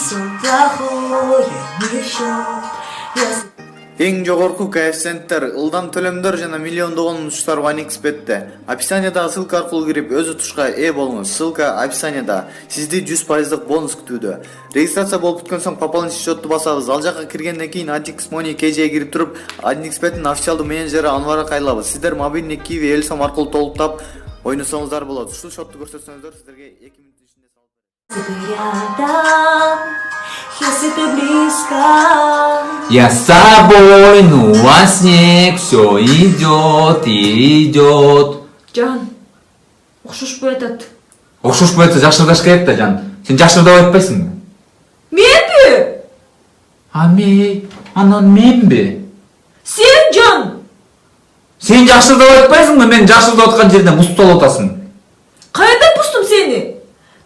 все плохое несет. Эң жогорку коэффициенттер, ылдам төлөмдөр жана миллиондогон учуштар OneXBet'те. Описаниядагы ссылка аркылуу кирип өз утушка ээ болуңуз. Ссылка описанияда. Сизди 100% бонус күтүүдө. Регистрация болуп бүткөн соң пополнить счетту басабыз. Ал жака киргенден кийин Adix Money KJ'ге кирип туруп, OneXBet'ин официалдуу менеджери Анварга кайрылабыз. Сиздер мобильный Kiwi Элсом аркылуу толуктап ойносоңуздар болот. Ушул счетту көрсөтсөңүздөр сиздерге 2 мүнөт ичинде салып Рядом, если ты близко. Я с собой, ну а снег все идет и идет. Жан, окшошпой атат. Окшошпой атса жакшырдаш керек да, жан. Сен жакшырдап айтпайсыңбы? Менби? Анан менби? Сен, Жан. Сен жакшырдап айтпайсыңбы? Мен жакшырдап аткан жерден мустап атасың. Кайда пустум сени?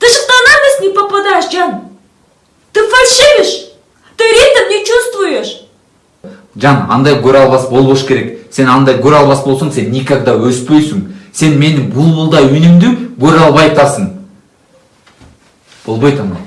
Ты же в тональность не попадаешь, Жан. Ты фальшивишь. Ты ритм не чувствуешь. Жан, андай көрө албас болбош керек. Сен андай көрө албас болсоң, сен никогда өспөйсүң. Сен менин булбулдай үнүмдү көрө албай атасың. Болбойт андай.